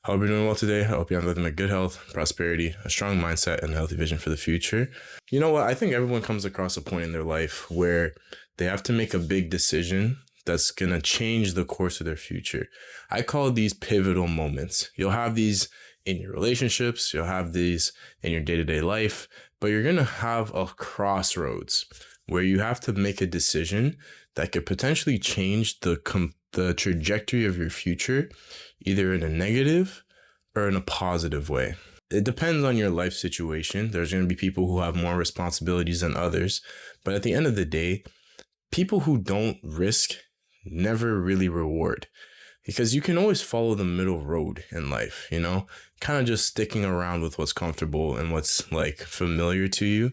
Hope you're doing well today. I hope you're living a good health, prosperity, a strong mindset, and a healthy vision for the future. You know what? I think everyone comes across a point in their life where they have to make a big decision that's going to change the course of their future. I call these pivotal moments. You'll have these in your relationships. You'll have these in your day-to-day life, but you're going to have a crossroads where you have to make a decision that could potentially change the trajectory of your future, either in a negative or in a positive way. It depends on your life situation. There's going to be people who have more responsibilities than others. But at the end of the day, people who don't risk never really reward, because you can always follow the middle road in life, kind of just sticking around with what's comfortable and what's like familiar to you.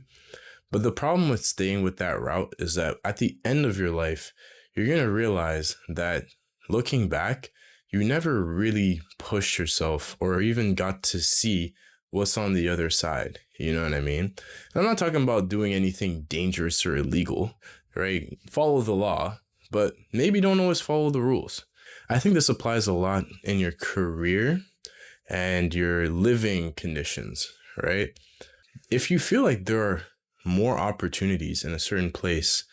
But the problem with staying with that route is that at the end of your life, you're going to realize that looking back, you never really pushed yourself or even got to see what's on the other side. You know what I mean? And I'm not talking about doing anything dangerous or illegal, right? Follow the law, but maybe don't always follow the rules. I think this applies a lot in your career and your living conditions, right? If you feel like there are more opportunities in a certain place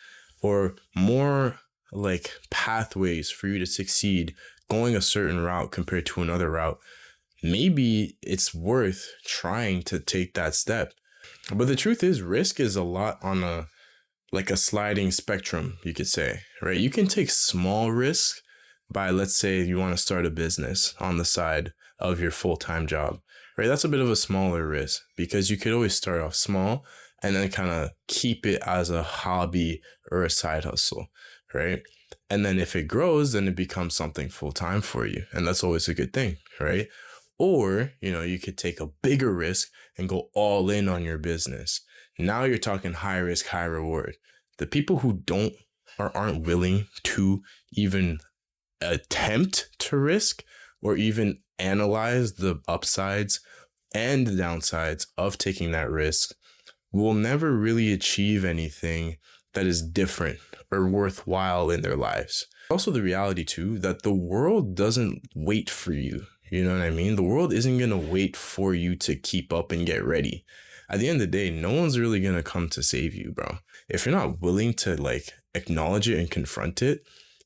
or more like pathways for you to succeed going a certain route compared to another route, maybe it's worth trying to take that step. But the truth is, risk is a lot on a sliding spectrum, you could say, right? You can take small risks by, let's say you want to start a business on the side of your full-time job, right? That's a bit of a smaller risk because you could always start off small and then kind of keep it as a hobby or a side hustle, right? And then if it grows, then it becomes something full-time for you. And that's always a good thing, right? Or, you could take a bigger risk and go all in on your business. Now you're talking high risk, high reward. The people who don't or aren't willing to even attempt to risk or even analyze the upsides and the downsides of taking that risk will never really achieve anything that is different or worthwhile in their lives. Also, the reality too, that the world doesn't wait for you. You know what I mean? The world isn't going to wait for you to keep up and get ready. At the end of the day, no one's really going to come to save you, bro. If you're not willing to acknowledge it and confront it,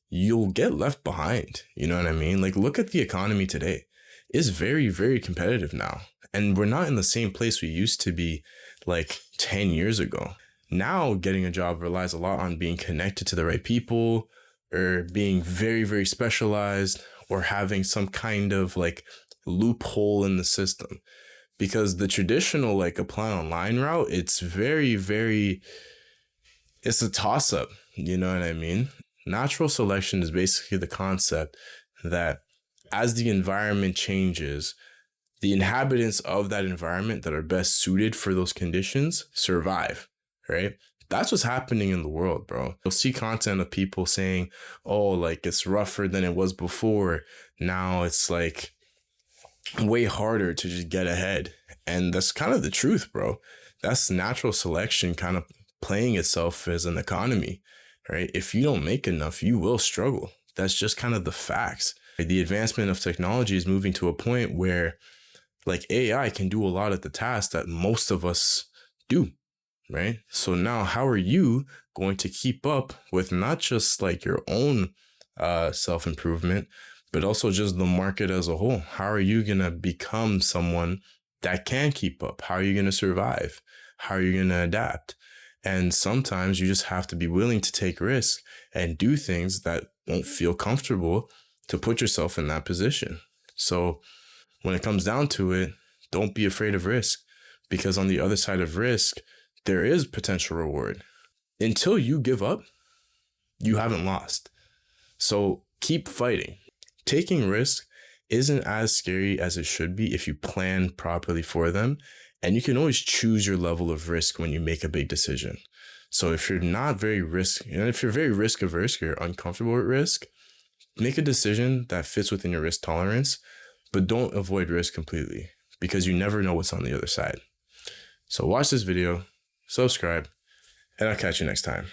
you'll get left behind. You know what I mean? Look at the economy today. It's very, very competitive now. And we're not in the same place we used to be 10 years ago. Now getting a job relies a lot on being connected to the right people or being very, very specialized or having some kind of loophole in the system. Because the traditional apply online route, it's very, very, it's a toss up. You know what I mean? Natural selection is basically the concept that as the environment changes, the inhabitants of that environment that are best suited for those conditions survive, right? That's what's happening in the world, bro. You'll see content of people saying, oh, it's rougher than it was before. Now it's way harder to just get ahead. And that's kind of the truth, bro. That's natural selection kind of playing itself as an economy, right? If you don't make enough, you will struggle. That's just kind of the facts. The advancement of technology is moving to a point where AI can do a lot of the tasks that most of us do, right? So now how are you going to keep up with not just your own self-improvement, but also just the market as a whole? How are you going to become someone that can keep up? How are you going to survive? How are you going to adapt? And sometimes you just have to be willing to take risks and do things that won't feel comfortable to put yourself in that position. So when it comes down to it, don't be afraid of risk, because on the other side of risk, there is potential reward. Until you give up, you haven't lost. So keep fighting. Taking risk isn't as scary as it should be if you plan properly for them. And you can always choose your level of risk when you make a big decision. So if you're not very if you're very risk averse, you're uncomfortable with risk, make a decision that fits within your risk tolerance, but don't avoid risk completely, because you never know what's on the other side. So watch this video, subscribe, and I'll catch you next time.